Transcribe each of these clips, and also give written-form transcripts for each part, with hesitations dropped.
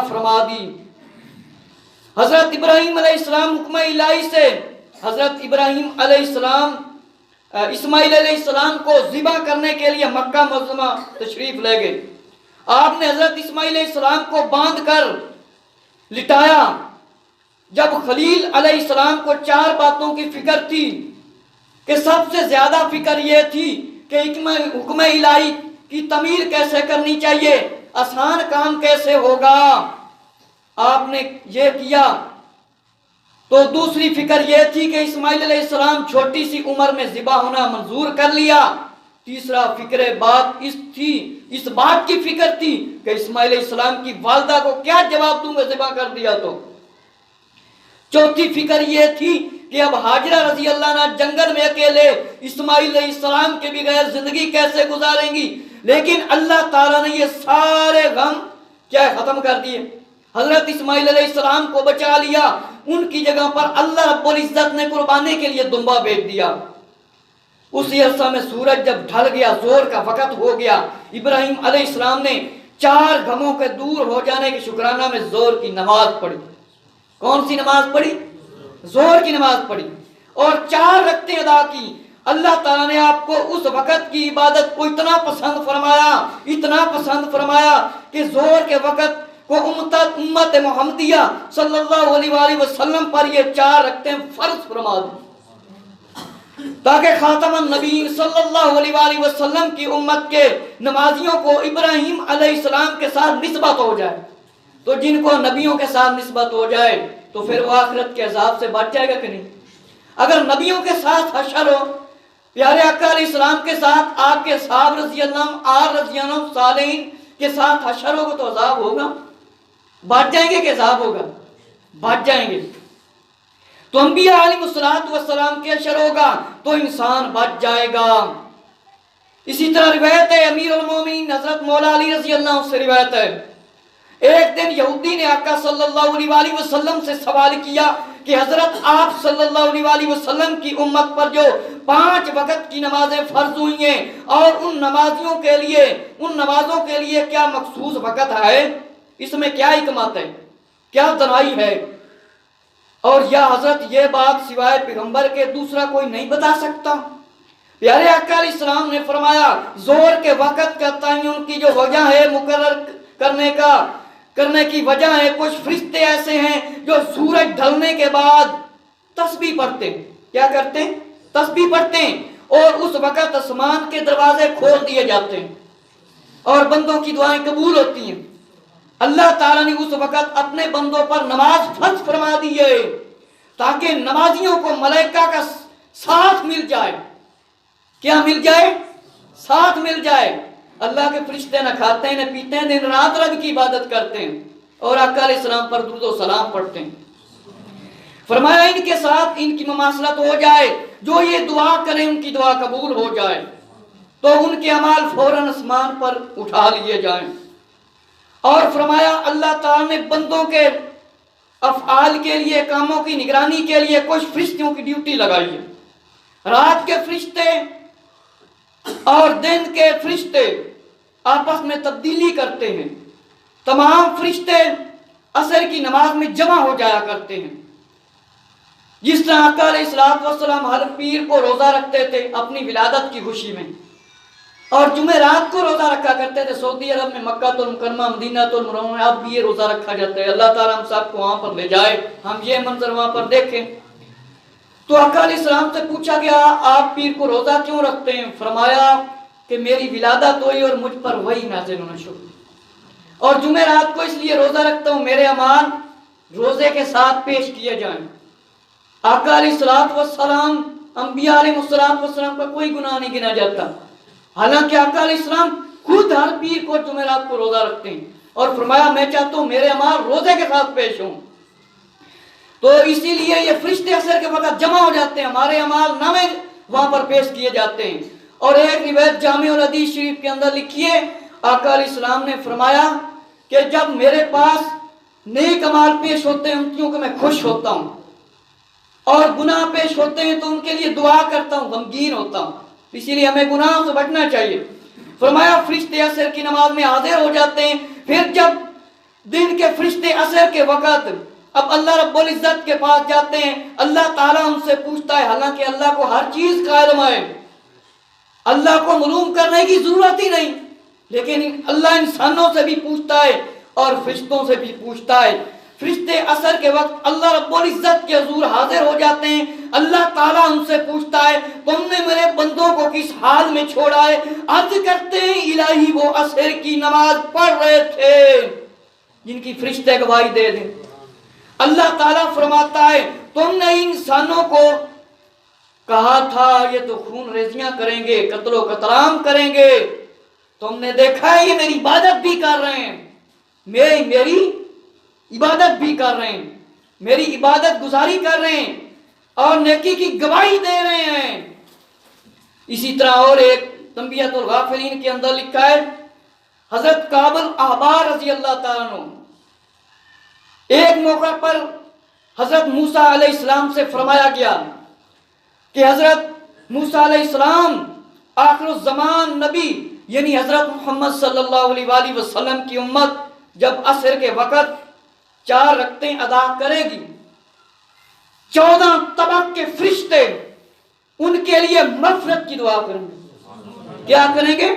فرما دی۔ حضرت ابراہیم علیہ السلام حکم الہی سے حضرت ابراہیم علیہ السلام اسماعیل علیہ السلام کو ذبح کرنے کے لیے مکہ معظمہ تشریف لے گئے۔ آپ نے حضرت اسماعیل علیہ السلام کو باندھ کر لٹایا۔ جب خلیل علیہ السلام کو 4 باتوں کی فکر تھی کہ سب سے زیادہ فکر یہ تھی کہ حکم الہی کی تعمیر کیسے کرنی چاہیے، آسان کام کیسے ہوگا، آپ نے یہ کیا۔ تو دوسری فکر یہ تھی کہ اسماعیل علیہ السلام چھوٹی سی عمر میں ذبح ہونا منظور کر لیا۔ تیسرا اس بات کی فکر تھی کہ اسماعیل علیہ السلام کی والدہ کو کیا جواب دوں گا ذبح کر دیا تو۔ چوتھی فکر یہ تھی کہ اب ہاجرہ رضی اللہ عنہا جنگل میں اکیلے اسماعیل علیہ السلام کے بغیر زندگی کیسے گزاریں گی، لیکن اللہ تعالیٰ نے یہ سارے غم کیا ختم کر دیے۔ حضرت اسماعیل علیہ السلام کو بچا لیا، ان کی جگہ پر اللہ رب العزت نے قربانی کے لیے دمبا بھیج دیا۔ اسی عرصہ میں سورج جب ڈھل گیا، زور کا وقت ہو گیا، ابراہیم علیہ السلام نے 4 غموں کے دور ہو جانے کے شکرانہ میں زور کی نماز پڑھی۔ کون سی نماز پڑھی؟ زور کی نماز پڑھی اور 4 رکعتیں ادا کی۔ اللہ تعالیٰ نے آپ کو اس وقت کی عبادت کو اتنا پسند فرمایا کہ زور کے وقت کو امت محمدیہ صلی اللہ علیہ وآلہ وسلم پر یہ 4 رکعتیں فرض فرما دی، تاکہ خاتم النبی صلی اللہ علیہ وآلہ وسلم کی امت کے نمازیوں کو ابراہیم علیہ السلام کے ساتھ نسبت ہو جائے۔ تو جن کو نبیوں کے ساتھ نسبت ہو جائے تو پھر وہ آخرت کے عذاب سے بچ جائے گا کہ نہیں؟ اگر نبیوں کے ساتھ حشر ہو، پیارے آقا علیہ السلام کے ساتھ آپ کے صحاب رضی اللہ عنہ، آل رضی اللہ عنہ، صالحین کے ساتھ حشر ہوگا تو عذاب ہوگا، بچ جائیں گے کہ عذاب ہوگا؟ بچ جائیں گے۔ تو انبیاء علیہ السلام کے حشر ہوگا تو انسان بچ جائے گا۔ اسی طرح روایت ہے امیر المومنین حضرت مولا علی رضی اللہ عنہ سے روایت ہے، ایک دن یہودی نے آقا صلی اللہ علیہ وآلہ وسلم سے سوال کیا کہ حضرت آپ صلی اللہ علیہ وآلہ وسلم کی امت پر جو 5 وقت کی نمازیں فرض ہوئی ہیں اور ان نمازوں کے لیے کیا مخصوص وقت ہے، اس میں کیا حکمت ہے، کیا دنائی ہے، اور یا حضرت یہ بات سوائے پیغمبر کے دوسرا کوئی نہیں بتا سکتا؟ پیارے آقا علیہ السلام نے فرمایا زور کے وقت کا تعین کی جو وجہ ہے، مقرر کرنے کی وجہ ہے، کچھ فرشتے ایسے ہیں جو سورج ڈھلنے کے بعد تسبیح پڑھتے ہیں۔ کیا کرتے ہیں؟ تسبیح پڑھتے ہیں، اور اس وقت آسمان کے دروازے کھول دیے جاتے ہیں اور بندوں کی دعائیں قبول ہوتی ہیں۔ اللہ تعالیٰ نے اس وقت اپنے بندوں پر نماز فرض فرما دی ہے تاکہ نمازیوں کو ملائکہ کا ساتھ مل جائے۔ کیا مل جائے؟ ساتھ مل جائے۔ اللہ کے فرشتے نہ کھاتے ہیں نہ پیتے ہیں، دن رات رب کی عبادت کرتے ہیں اور آقا علیہ السلام پر درود و سلام پڑھتے ہیں۔ فرمایا ان کے ساتھ ان کی مماثلت ہو جائے، جو یہ دعا کریں ان کی دعا قبول ہو جائے، تو ان کے اعمال فوراً آسمان پر اٹھا لیے جائیں۔ اور فرمایا اللہ تعالیٰ نے بندوں کے افعال کے لیے، کاموں کی نگرانی کے لیے کچھ فرشتوں کی ڈیوٹی لگائی ہے۔ رات کے فرشتے اور دن کے فرشتے آپس میں تبدیلی کرتے ہیں۔ تمام فرشتے عصر کی نماز میں جمع ہو جایا کرتے ہیں۔ جس طرح آقا علیہ السلام ہر پیر کو روزہ رکھتے تھے اپنی ولادت کی خوشی میں، اور جمعرات کو روزہ رکھا کرتے تھے۔ سعودی عرب میں مکہ المکرمہ، مدینہ المنورہ میں اب بھی یہ روزہ رکھا جاتا ہے۔ اللہ تعالیٰ ہم سب کو وہاں پر لے جائے، ہم یہ منظر وہاں پر دیکھیں۔ تو آقا علیہ السلام سے پوچھا گیا آپ پیر کو روزہ کیوں رکھتے ہیں؟ فرمایا کہ میری ولادت ہوئی اور مجھ پر وحی نازل ہونا شروع، اور جمعرات کو اس لیے روزہ رکھتا ہوں میرے اعمال روزے کے ساتھ پیش کیے جائیں۔ آقا علیہ السلام انبیاء علیہ السلام کا کوئی گناہ نہیں گنا جاتا، حالانکہ آقا علیہ السلام خود ہر پیر کو جمعرات کو روزہ رکھتے ہیں، اور فرمایا میں چاہتا ہوں میرے اعمال روزے کے ساتھ پیش ہوں۔ تو اسی لیے یہ فرشتے عصر کے وقت جمع ہو جاتے ہیں، ہمارے اعمال نامے وہاں پر پیش کیے جاتے ہیں۔ اور ایک روایت جامع الحدیث شریف کے اندر لکھی ہے، آقا علیہ السلام نے فرمایا کہ جب میرے پاس نیک اعمال پیش ہوتے ہیں کیونکہ میں خوش ہوتا ہوں، اور گناہ پیش ہوتے ہیں تو ان کے لیے دعا کرتا ہوں، غمگین ہوتا ہوں، اسی لیے ہمیں گناہوں سے بچنا چاہیے۔ فرمایا فرشتے عصر کی نماز میں حاضر ہو جاتے ہیں، پھر جب دن کے فرشتے عصر کے وقت اب اللہ رب العزت کے پاس جاتے ہیں. اللہ تعالیٰ ان سے پوچھتا ہے، حالانکہ اللہ کو ہر چیز کا علم ہے، اللہ کو معلوم کرنے کی ضرورت ہی نہیں، لیکن اللہ انسانوں سے بھی پوچھتا ہے اور فرشتوں سے بھی پوچھتا ہے. فرشتے عصر کے وقت اللہ رب العزت کے حضور حاضر ہو جاتے ہیں. اللہ تعالیٰ ان سے پوچھتا ہے، تم نے میرے بندوں کو کس حال میں چھوڑا ہے؟ عرض کرتے ہیں، الہی وہ عصر کی نماز پڑھ رہے تھے، جن کی فرشتے گواہی دے دیں. اللہ تعالیٰ فرماتا ہے، تم نے انسانوں کو کہا تھا یہ تو خون ریزیاں کریں گے، قتل و قتلام کریں گے، تم نے دیکھا ہے یہ میری عبادت بھی کر رہے ہیں، میری عبادت بھی کر رہے ہیں، میری عبادت گزاری کر رہے ہیں اور نیکی کی گواہی دے رہے ہیں. اسی طرح اور ایک تنبیہۃ الغافلین کے اندر لکھا ہے، حضرت کعب الاحبار رضی اللہ تعالیٰ عنہ ایک موقع پر حضرت موسیٰ علیہ السلام سے فرمایا گیا کہ حضرت موسیٰ علیہ السلام آخر الزمان نبی یعنی حضرت محمد صلی اللہ علیہ وآلہ وسلم کی امت جب عصر کے وقت 4 رکعتیں ادا کرے گی، 14 طبق کے فرشتے ان کے لیے مغفرت کی دعا کریں گے. کیا کریں گے؟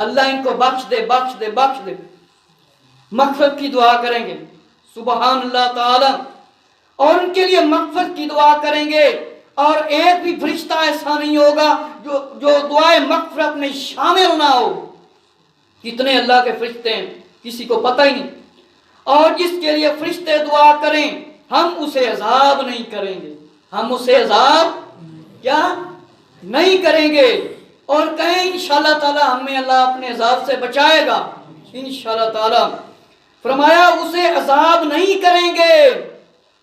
اللہ ان کو بخش دے، بخش دے، بخش دے، مغفرت کی دعا کریں گے. سبحان اللہ تعالی. اور ان کے لیے مغفرت کی دعا کریں گے، اور ایک بھی فرشتہ ایسا نہیں ہوگا جو دعائے مغفرت میں شامل نہ ہو. کتنے اللہ کے فرشتے ہیں کسی کو پتہ ہی نہیں. اور جس کے لیے فرشتے دعا کریں ہم اسے عذاب نہیں کریں گے، ہم اسے عذاب کیا نہیں کریں گے. اور کہیں انشاءاللہ تعالی ہمیں اللہ اپنے عذاب سے بچائے گا انشاءاللہ تعالی. فرمایا اسے عذاب نہیں کریں گے.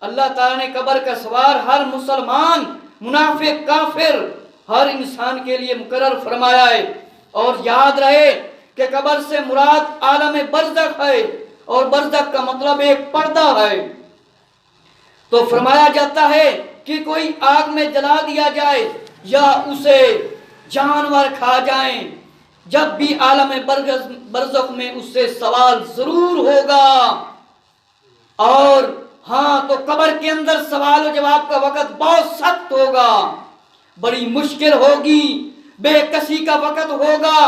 اللہ تعالیٰ نے قبر کا سوال ہر مسلمان، منافق، کافر، ہر انسان کے لیے مقرر فرمایا ہے. اور یاد رہے کہ قبر سے مراد عالم برزخ ہے، اور برزخ کا مطلب ایک پردہ ہے. تو فرمایا جاتا ہے کہ کوئی آگ میں جلا دیا جائے یا اسے جانور کھا جائیں، جب بھی عالم برزخ میں اس سے سوال ضرور ہوگا. اور ہاں تو قبر کے اندر سوال و جواب کا وقت بہت سخت ہوگا، بڑی مشکل ہوگی، بے کسی کا وقت ہوگا.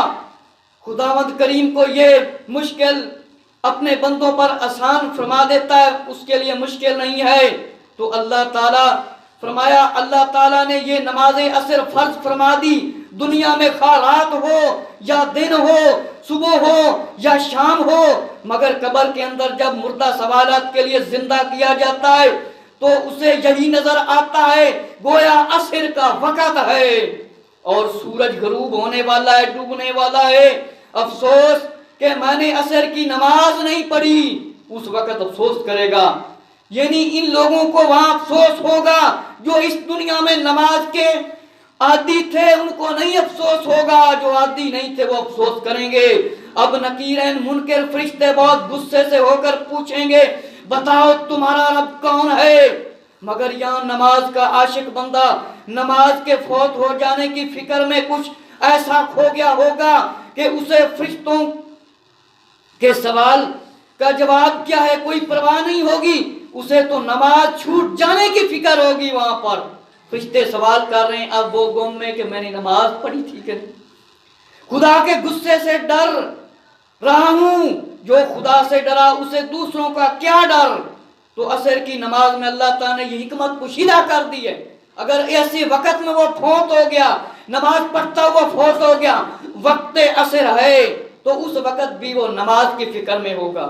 خداوند کریم کو یہ مشکل اپنے بندوں پر آسان فرما دیتا ہے، اس کے لیے مشکل نہیں ہے. تو اللہ تعالیٰ فرمایا، اللہ تعالیٰ نے یہ نماز عصر فرض فرما دی. دنیا میں خواہ رات ہو یا دن ہو، صبح ہو یا شام ہو، مگر قبر کے اندر جب مردہ سوالات کے لیے زندہ کیا جاتا ہے تو اسے یہی نظر آتا ہے گویا عصر کا وقت ہے اور سورج غروب ہونے والا ہے، ڈوبنے والا ہے. افسوس کہ میں نے عصر کی نماز نہیں پڑھی، اس وقت افسوس کرے گا. یعنی ان لوگوں کو وہاں افسوس ہوگا جو اس دنیا میں نماز کے عادی تھے، ان کو نہیں افسوس ہوگا، جو عادی نہیں تھے وہ افسوس کریں گے. اب نکیرین منکر فرشتے بہت غصے سے ہو کر پوچھیں گے، بتاؤ تمہارا رب کون ہے؟ مگر یہاں نماز کا عاشق بندہ نماز کے فوت ہو جانے کی فکر میں کچھ ایسا کھو گیا ہوگا کہ اسے فرشتوں کے سوال کا جواب کیا ہے کوئی پرواہ نہیں ہوگی، اسے تو نماز چھوٹ جانے کی فکر ہوگی. وہاں پر فرشتے سوال کر رہے ہیں اب وہ گم میں کہ میں نے نماز پڑھی تھی کہ نہیں. خدا کے غصے سے ڈر رہا ہوں، جو خدا سے ڈرا اسے دوسروں کا کیا ڈر. تو عصر کی نماز میں اللہ تعالیٰ نے یہ حکمت پوشیدہ کر دی ہے. اگر ایسی وقت میں وہ فوت ہو گیا، نماز پڑھتا ہوا فوت ہو گیا، وقت عصر ہے تو اس وقت بھی وہ نماز کی فکر میں ہوگا.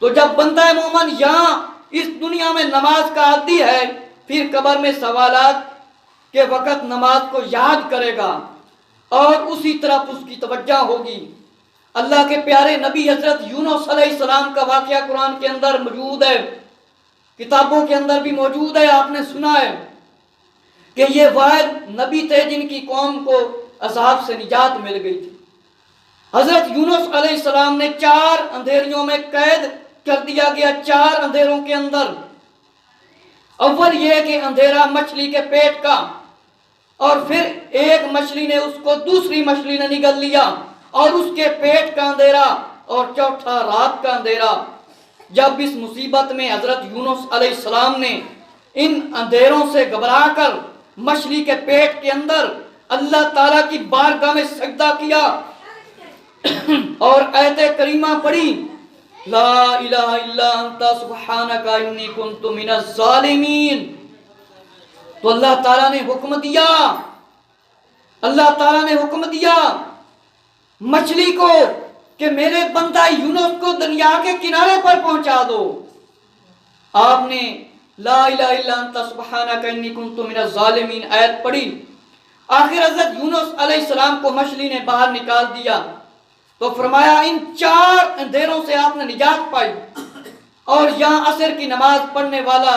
تو جب بندہ مومن یہاں اس دنیا میں نماز کا عادی ہے، پھر قبر میں سوالات کے وقت نماز کو یاد کرے گا اور اسی طرف اس کی توجہ ہوگی. اللہ کے پیارے نبی حضرت یونس علیہ السلام کا واقعہ قرآن کے اندر موجود ہے، کتابوں کے اندر بھی موجود ہے. آپ نے سنا ہے کہ یہ واحد نبی تھے جن کی قوم کو عذاب سے نجات مل گئی تھی. حضرت یونس علیہ السلام نے 4 اندھیریوں میں قید کر دیا گیا، 4 اندھیروں کے اندر. اول یہ کہ اندھیرا مچھلی کے پیٹ کا، اور پھر ایک مچھلی نے اس کو دوسری مچھلی نے نگل لیا، اور اس کے پیٹ کا اندھیرا، اور چوتھا رات کا اندھیرا. جب اس مصیبت میں حضرت یونس علیہ السلام نے ان اندھیروں سے گھبرا کر مچھلی کے پیٹ کے اندر اللہ تعالیٰ کی بارگاہ میں سجدہ کیا اور آیت کریمہ پڑھی لا الہ الا انت سبحانک انی کنت من الظالمین، تو اللہ تعالیٰ نے حکم دیا، اللہ تعالیٰ نے حکم دیا مچھلی کو کہ میرے بندہ یونس کو دریا کے کنارے پر پہنچا دو۔ آپ نے لا الہ الا انت سبحانک انی کنت من الظالمین آیت پڑھی، آخر حضرت یونس علیہ السلام کو مچھلی نے باہر نکال دیا تو فرمایا ان 4 اندھیروں سے آپ نے نجات پائی، اور یہاں عصر کی نماز پڑھنے والا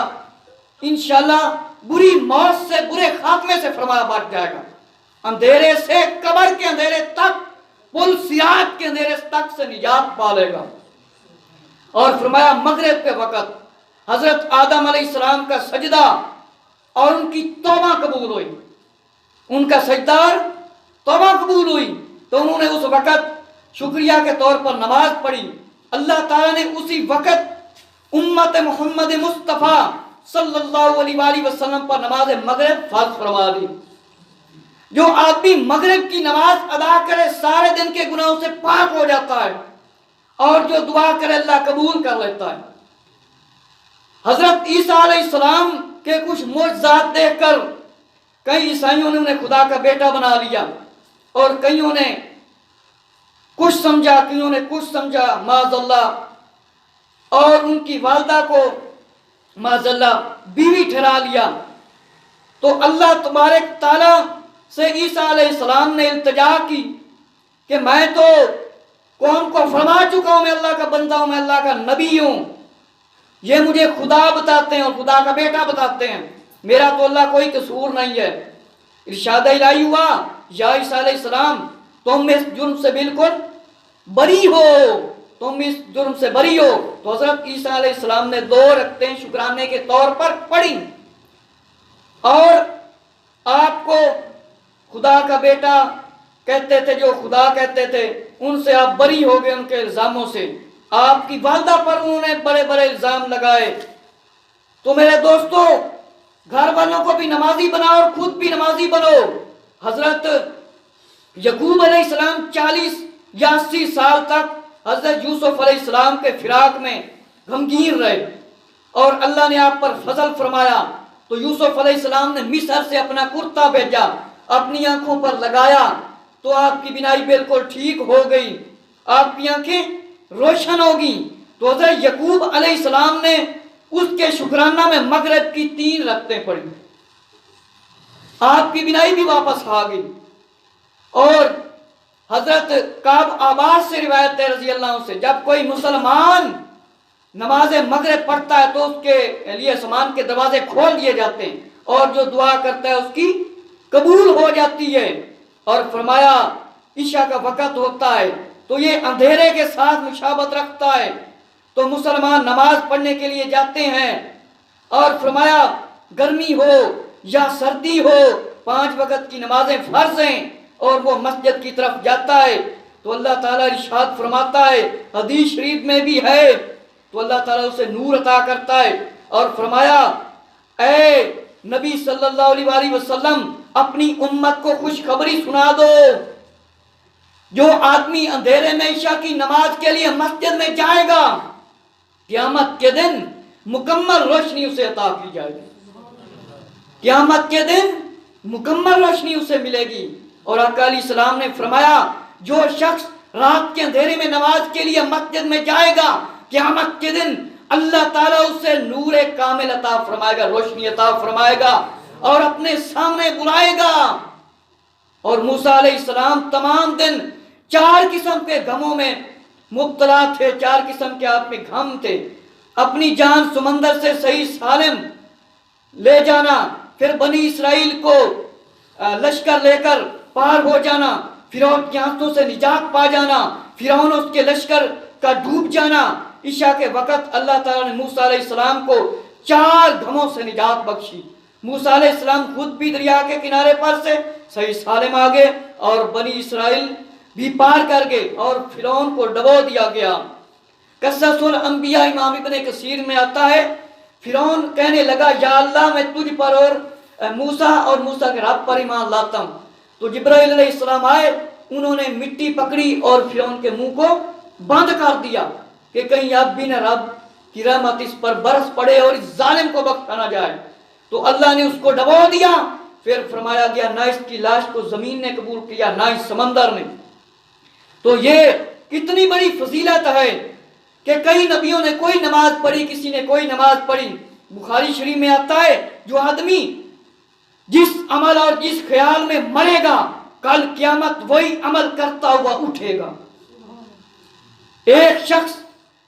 انشاءاللہ بری موت سے، برے خاتمے سے فرمایا بچ جائے گا، اندھیرے سے، قبر کے اندھیرے تک، پل صراط کے اندھیرے تک سے نجات پا لے گا۔ اور فرمایا مغرب کے وقت حضرت آدم علیہ السلام کا سجدہ اور ان کی توبہ قبول ہوئی، ان کا سجدہ اور توبہ قبول ہوئی، تو انہوں نے اس وقت شکریہ کے طور پر نماز پڑھی۔ اللہ تعالیٰ نے اسی وقت امت محمد مصطفیٰ صلی اللہ علیہ وآلہ وسلم پر نماز مغرب فرض فرما دی۔ جو آدمی مغرب کی نماز ادا کرے سارے دن کے گناہوں سے پاک ہو جاتا ہے، اور جو دعا کرے اللہ قبول کر لیتا ہے۔ حضرت عیسیٰ علیہ السلام کے کچھ معجزات دیکھ کر کئی عیسائیوں نے انہیں خدا کا بیٹا بنا لیا، اور کئیوں نے کچھ سمجھا، کئیوں نے کچھ سمجھا معاذ اللہ، اور ان کی والدہ کو معاذ اللہ بیوی ٹھہرا لیا۔ تو اللہ تبارک تعالیٰ سے عیسیٰ علیہ السلام نے التجا کی کہ میں تو قوم کو فرما چکا ہوں، میں اللہ کا بندہ ہوں، میں اللہ کا نبی ہوں، یہ مجھے خدا بتاتے ہیں اور خدا کا بیٹا بتاتے ہیں، میرا تو اللہ کوئی قصور نہیں ہے۔ ارشاد الہی ہوا یا عیسیٰ علیہ السلام تم اس جرم سے بالکل بری ہو، تم اس جرم سے بری ہو۔ تو حضرت عیسیٰ علیہ السلام نے 2 رکعتیں شکرانے کے طور پر پڑھی، اور آپ کو خدا کا بیٹا کہتے تھے، جو خدا کہتے تھے ان سے آپ بری ہو گئے، ان کے الزاموں سے۔ آپ کی والدہ پر انہوں نے بڑے بڑے الزام لگائے۔ تو میرے دوستو، گھر والوں کو بھی نمازی بناؤ اور خود بھی نمازی بنو۔ حضرت یعقوب علیہ السلام 40 یا 80 سال تک حضرت یوسف علیہ السلام کے فراق میں غمگین رہے، اور اللہ نے آپ پر فضل فرمایا۔ تو یوسف علیہ السلام نے مصر سے اپنا کرتا بھیجا، اپنی آنکھوں پر لگایا تو آپ کی بینائی بالکل ٹھیک ہو گئی، آپ کی آنکھیں روشن ہوگی۔ تو حضرت یعقوب علیہ السلام نے اس کے شکرانہ میں مغرب کی 3 رکعتیں پڑھی، آپ کی بینائی بھی واپس آ گئی۔ اور حضرت کعب عباس سے روایت ہے رضی اللہ عنہ سے، جب کوئی مسلمان نماز مغرب پڑھتا ہے تو اس کے لیے آسمان کے دروازے کھول دیے جاتے ہیں، اور جو دعا کرتا ہے اس کی قبول ہو جاتی ہے۔ اور فرمایا عشاء کا وقت ہوتا ہے تو یہ اندھیرے کے ساتھ مشابہت رکھتا ہے، تو مسلمان نماز پڑھنے کے لیے جاتے ہیں، اور فرمایا گرمی ہو یا سردی ہو 5 وقت کی نمازیں فرض ہیں، اور وہ مسجد کی طرف جاتا ہے تو اللہ تعالیٰ ارشاد فرماتا ہے، حدیث شریف میں بھی ہے، تو اللہ تعالیٰ اسے نور عطا کرتا ہے، اور فرمایا اے نبی صلی اللہ علیہ وآلہ وسلم اپنی امت کو خوشخبری سنا دو، جو آدمی اندھیرے میں عشاء کی نماز کے لیے مسجد میں جائے گا قیامت کے دن مکمل روشنی اسے عطا کی جائے گی، قیامت کے دن مکمل روشنی اسے ملے گی۔ اور آقا علیہ السلام نے فرمایا جو شخص رات کے اندھیرے میں نماز کے لیے مسجد میں جائے گا قیامت کے دن اللہ تعالیٰ اسے نور کامل عطا فرمائے گا، روشنی عطا فرمائے گا، اور اپنے سامنے بلائے گا۔ اور موسیٰ علیہ السلام تمام دن 4 قسم کے غموں میں مبتلا تھے، 4 قسم کے آپ میں غم تھے۔ اپنی جان سمندر سے صحیح سالم لے جانا، پھر بنی اسرائیل کو لشکر لے کر پار ہو جانا، فرعون کی ہاتھوں سے نجات پا جانا، فرعون اس کے لشکر کا ڈوب جانا۔ عشاء کے وقت اللہ تعالیٰ نے موسیٰ علیہ السلام کو 4 غموں سے نجات بخشی۔ موسیٰ علیہ السلام خود بھی دریا کے کنارے پر سے صحیح سالم آگے، اور بنی اسرائیل بھی پار کر گئے، اور فرعون کو ڈبو دیا گیا۔ قصص الانبیاء امام ابن کثیر میں آتا ہے، فرعون کہنے لگا یا اللہ میں تجھ پر اور موسیٰ اور موسیٰ کے رب پر ایمان لاتا ہوں. تو جبرائیل علیہ السلام آئے، انہوں نے مٹی پکڑی اور فرعون کے منہ کو بند کر دیا کہ کہیں اب بھی نہ رب کی رحمت اس پر برس پڑے اور اس ظالم کو بخشا نہ جائے. تو اللہ نے اس کو ڈبو دیا. پھر فرمایا گیا نہ اس کی لاش کو زمین نے قبول کیا نہ اس سمندر نے. تو یہ کتنی بڑی فضیلت ہے کہ کئی نبیوں نے کوئی نماز پڑھی، کسی نے کوئی نماز پڑھی. بخاری شریف میں آتا ہے جو آدمی جس عمل اور جس خیال میں مرے گا کل قیامت وہی عمل کرتا ہوا اٹھے گا. ایک شخص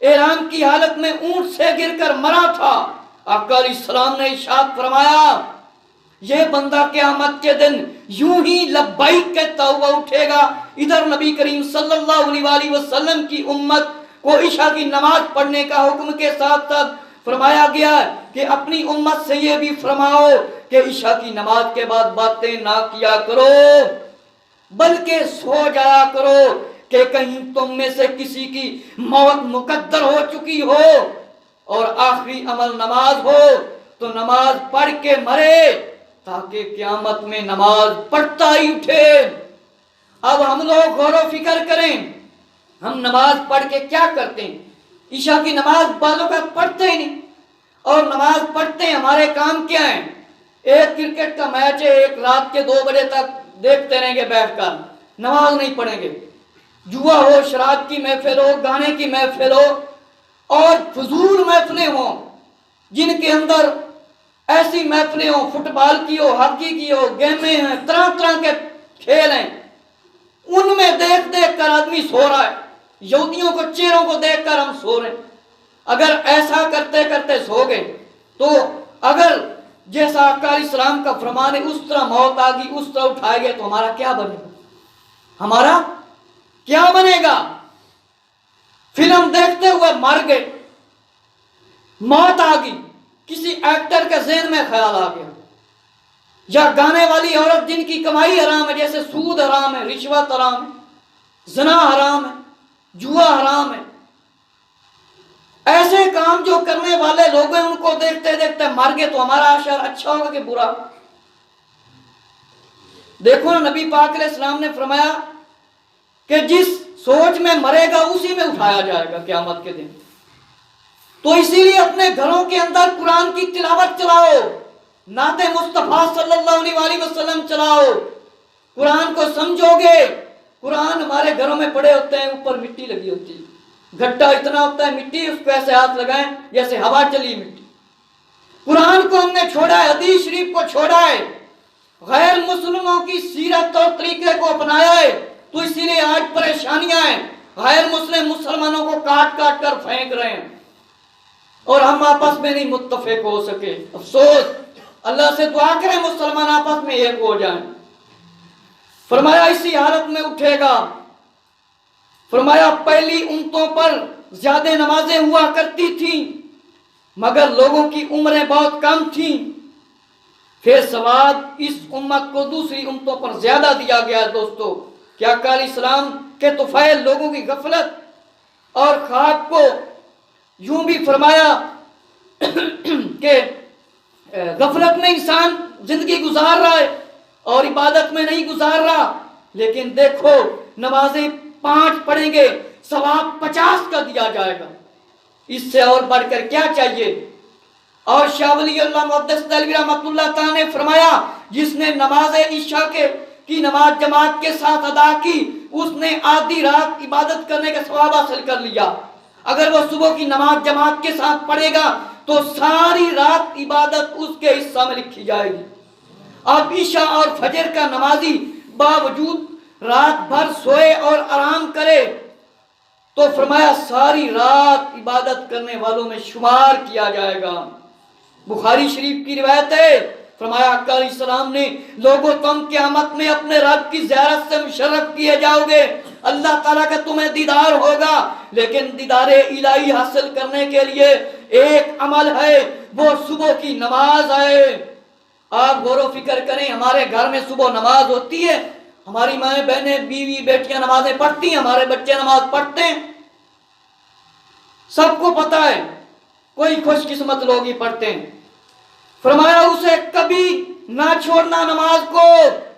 احرام کی حالت میں اونٹ سے گر کر مرا تھا. آقا علیہ السلام نے ارشاد فرمایا یہ بندہ قیامت کے دن یوں ہی لبیک کہتا ہوا اٹھے گا. ادھر نبی کریم صلی اللہ علیہ وسلم کی امت کو عشاء کی نماز پڑھنے کا حکم کے ساتھ ساتھ فرمایا گیا کہ اپنی امت سے یہ بھی فرماؤ کہ عشاء کی نماز کے بعد باتیں نہ کیا کرو بلکہ سو جایا کرو کہ کہیں تم میں سے کسی کی موت مقدر ہو چکی ہو اور آخری عمل نماز ہو تو نماز پڑھ کے مرے تاکہ قیامت میں نماز پڑھتا ہی اٹھے. اب ہم لوگ غور و فکر کریں، ہم نماز پڑھ کے کیا کرتے ہیں؟ عشاء کی نماز بالوں کا پڑھتے ہی نہیں. اور نماز پڑھتے ہیں ہمارے کام کیا ہیں؟ ایک کرکٹ کا میچ ہے، ایک رات کے 2 بجے تک دیکھتے رہیں گے بیٹھ کر، نماز نہیں پڑھیں گے. جوا ہو، شراب کی محفل ہو، گانے کی محفل ہو اور فضول محفلیں ہوں جن کے اندر ایسی محفلیں ہوں، فٹ بال کی ہو، ہاکی کی ہو، گیمیں ہیں، طرح طرح کے کھیل ہیں، ان میں دیکھ دیکھ کر آدمی سو رہا ہے. یہودیوں کو چہروں کو دیکھ کر ہم سو رہے ہیں. اگر ایسا کرتے کرتے سو گئے تو اگر جیسا آقا علیہ السلام کا فرمان ہے اس طرح موت آ گئی، اس طرح اٹھائے گئے تو ہمارا کیا بنے گا؟ ہمارا کیا بنے گا؟ فلم دیکھتے ہوئے مر گئے، موت آ گئی، کسی ایکٹر کے ذہن میں خیال آ گیا، یا گانے والی عورت جن کی کمائی حرام ہے، جیسے سود حرام ہے، رشوت حرام ہے، زنا حرام ہے، جوا حرام ہے، ایسے کام جو کرنے والے لوگ ہیں ان کو دیکھتے دیکھتے مر گئے تو ہمارا اشر اچھا ہوگا کہ برا؟ دیکھو نا نبی پاک علیہ السلام نے فرمایا کہ جس سوچ میں مرے گا اسی میں اٹھایا جائے گا قیامت کے دن. تو اسی لیے اپنے گھروں کے اندر قرآن کی تلاوت چلاؤ، نعت مصطفیٰ صلی اللہ علیہ وسلم چلاؤ، قرآن کو سمجھو گے. قرآن ہمارے گھروں میں پڑے ہوتے ہیں، اوپر مٹی لگی ہوتی ہے، گھٹا اتنا ہوتا ہے مٹی، اس کو ایسے ہاتھ لگائیں جیسے ہوا چلی مٹی. قرآن کو ہم نے چھوڑا ہے، حدیث شریف کو چھوڑا ہے، غیر مسلموں کی سیرت اور طریقے کو اپنایا ہے. تو اسی لیے آج پریشانیاں ہیں، غیر مسلم مسلمانوں کو کاٹ کاٹ کر پھینک رہے ہیں اور ہم آپس میں نہیں متفق ہو سکے. افسوس، اللہ سے دعا کریں مسلمان آپس میں ایک ہو جائیں. فرمایا اسی حالت میں اٹھے گا. فرمایا پہلی امتوں پر زیادہ نمازیں ہوا کرتی تھیں مگر لوگوں کی عمریں بہت کم تھیں. پھر ثواب اس امت کو دوسری امتوں پر زیادہ دیا گیا. دوستو کیا آقا علیہ السلام کے طفیل لوگوں کی غفلت اور خواب کو یوں بھی فرمایا کہ غفلت میں انسان زندگی گزار رہا ہے اور عبادت میں نہیں گزار رہا. لیکن دیکھو نمازیں 5 پڑھیں گے ثواب 50 کا دیا جائے گا. اس سے اور بڑھ کر کیا چاہیے؟ اور شاہ ولی اللہ محدث دہلوی رحمۃ اللہ تعالی نے فرمایا جس نے نماز عشاء کی نماز جماعت کے ساتھ ادا کی اس نے آدھی رات عبادت کرنے کا ثواب حاصل کر لیا. اگر وہ صبح کی نماز جماعت کے ساتھ پڑھے گا تو ساری رات عبادت اس کے حصہ میں لکھی جائے گی. اب عشاء اور فجر کا نمازی باوجود رات بھر سوئے اور آرام کرے تو فرمایا ساری رات عبادت کرنے والوں میں شمار کیا جائے گا. بخاری شریف کی روایت ہے، فرمایا آقا علیہ السلام نے لوگوں تم قیامت میں اپنے رب کی زیارت سے مشرف کیے جاؤ گے، اللہ تعالیٰ کا تمہیں دیدار ہوگا، لیکن دیدار الہی حاصل کرنے کے لیے ایک عمل ہے، وہ صبح کی نماز ہے. آپ غور و فکر کریں، ہمارے گھر میں صبح نماز ہوتی ہے، ہماری مائیں بہنیں بیوی بیٹیاں نمازیں پڑھتی ہیں، ہمارے بچے نماز پڑھتے ہیں. سب کو پتا ہے، کوئی خوش قسمت لوگ ہی پڑھتے ہیں۔ فرمایا اسے کبھی نہ چھوڑنا نماز کو،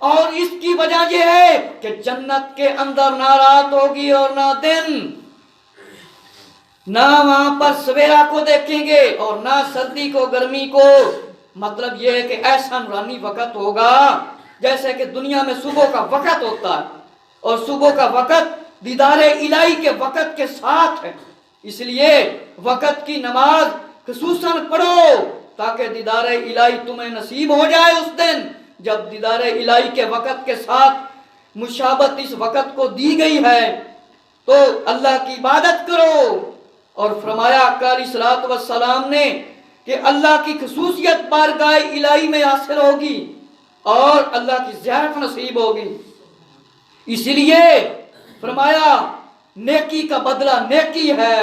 اور اس کی وجہ یہ ہے کہ جنت کے اندر نہ رات ہوگی اور نہ دن، نہ وہاں پر سویرا کو دیکھیں گے اور نہ سردی کو گرمی کو۔ مطلب یہ ہے کہ ایسا نورانی وقت ہوگا جیسے کہ دنیا میں صبح کا وقت ہوتا ہے، اور صبح کا وقت دیدار الہی کے وقت کے ساتھ ہے۔ اس لیے وقت کی نماز خصوصاً پڑھو تاکہ دیدار الہی تمہیں نصیب ہو جائے اس دن جب دیدار الہی کے وقت کے ساتھ مشابہت اس وقت کو دی گئی ہے۔ تو اللہ کی عبادت کرو۔ اور فرمایا آقا علیہ الصلوۃ والسلام نے کہ اللہ کی خصوصیت بارگاہ الہی میں حاصل ہوگی اور اللہ کی زیارت نصیب ہوگی۔ اسی لیے فرمایا نیکی کا بدلہ نیکی ہے،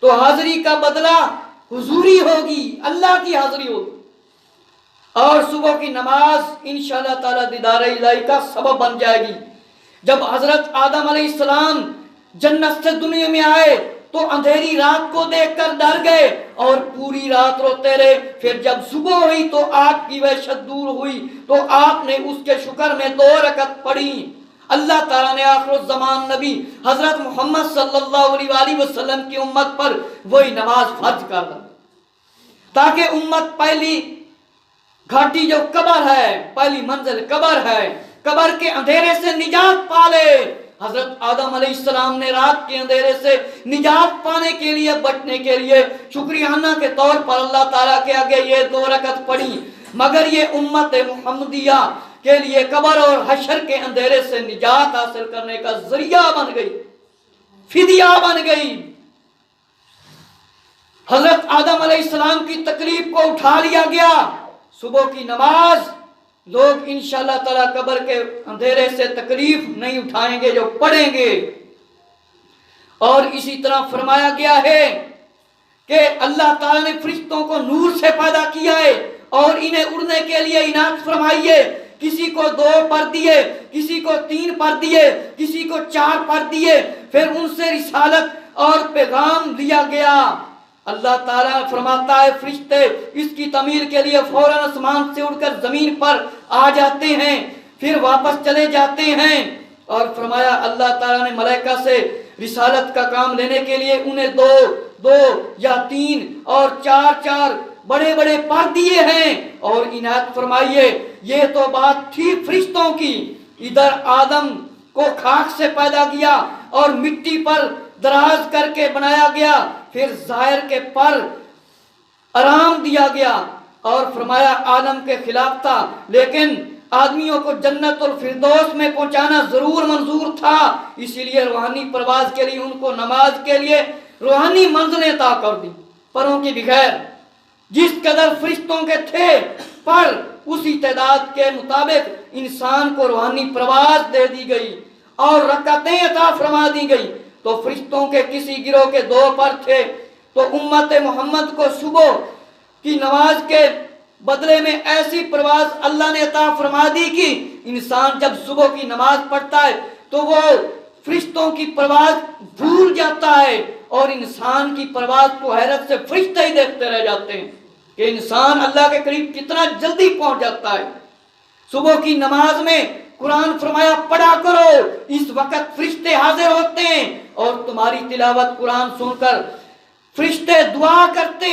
تو حاضری کا بدلہ حضوری ہوگی، اللہ کی حاضری ہوگی۔ اور صبح کی نماز انشاءاللہ تعالی دیدار الہی کا سبب بن جائے گی۔ جب حضرت آدم علیہ السلام جنت سے دنیا میں آئے تو اندھیری رات کو دیکھ کر ڈر گئے اور پوری رات روتے رہے۔ پھر جب صبح ہوئی تو آپ کی وحشت دور ہوئی تو آپ نے اس کے شکر میں 2 رکعت پڑھی۔ اللہ تعالیٰ نے آخر الزمان نبی حضرت محمد صلی اللہ علیہ وسلم کی امت پر وہی نماز فرض کر دی تاکہ امت پہلی گھاٹی جو قبر ہے، پہلی منزل قبر ہے، قبر کے اندھیرے سے نجات پا لے۔ حضرت آدم علیہ السلام نے رات کے اندھیرے سے نجات پانے کے لیے، بچنے کے لیے شکریانہ کے طور پر اللہ تعالیٰ کے آگے یہ 2 رکعت پڑھی، مگر یہ امت محمدیہ کے لیے قبر اور حشر کے اندھیرے سے نجات حاصل کرنے کا ذریعہ بن گئی، فدیہ بن گئی۔ حضرت آدم علیہ السلام کی تکلیف کو اٹھا لیا گیا۔ صبح کی نماز لوگ انشاءاللہ تعالی قبر کے اندھیرے سے تکلیف نہیں اٹھائیں گے جو پڑھیں گے۔ اور اسی طرح فرمایا گیا ہے کہ اللہ تعالیٰ نے فرشتوں کو نور سے پیدا کیا ہے اور انہیں اڑنے کے لیے عنایت فرمائی ہے۔ کسی کو 2 پر دیے، کسی کو 3 پر دیے، کسی کو 4 پر دیے، پھر ان سے رسالت اور پیغام دیا گیا۔ اللہ تعالیٰ فرماتا ہے فرشتے اس کی تعمیر کے لیے فوراً آسمان سے اڑ کر زمین پر آ جاتے ہیں، پھر واپس چلے جاتے ہیں۔ اور فرمایا اللہ تعالیٰ نے ملائکہ سے رسالت کا کام لینے کے لیے انہیں 2 یا 3 اور 4 بڑے بڑے پر دیے ہیں۔ اور عنایت فرمائیے یہ تو بات تھی فرشتوں کی، ادھر آدم کو خاک سے پیدا کیا اور مٹی پر دراز کر کے بنایا گیا، پھر ظاہر کے پر آرام دیا گیا۔ اور فرمایا عالم کے خلاف تھا لیکن آدمیوں کو جنت الفردوس میں پہنچانا ضرور منظور تھا، اسی لیے روحانی پرواز کے لیے ان کو نماز کے لیے روحانی منزلیں عطا کر دی پروں کی بغیر۔ جس قدر فرشتوں کے تھے پر اسی تعداد کے مطابق انسان کو روحانی پرواز دے دی گئی اور رکعتیں عطا فرما دی گئی۔ تو فرشتوں کے کسی گروہ کے 2 پر تھے، تو امت محمد کو صبح کی نماز کے بدلے میں ایسی پرواز اللہ نے عطا فرما دی کہ انسان جب صبح کی نماز پڑھتا ہے تو وہ فرشتوں کی پرواز بھول جاتا ہے اور انسان کی پرواز کو حیرت سے فرشتے ہی دیکھتے رہ جاتے ہیں کہ انسان اللہ کے قریب کتنا جلدی پہنچ جاتا ہے۔ صبح کی نماز میں قرآن فرمایا پڑھا کرو، اس وقت فرشتے حاضر ہوتے ہیں اور تمہاری تلاوت قرآن سن کر فرشتے دعا کرتے ہیں۔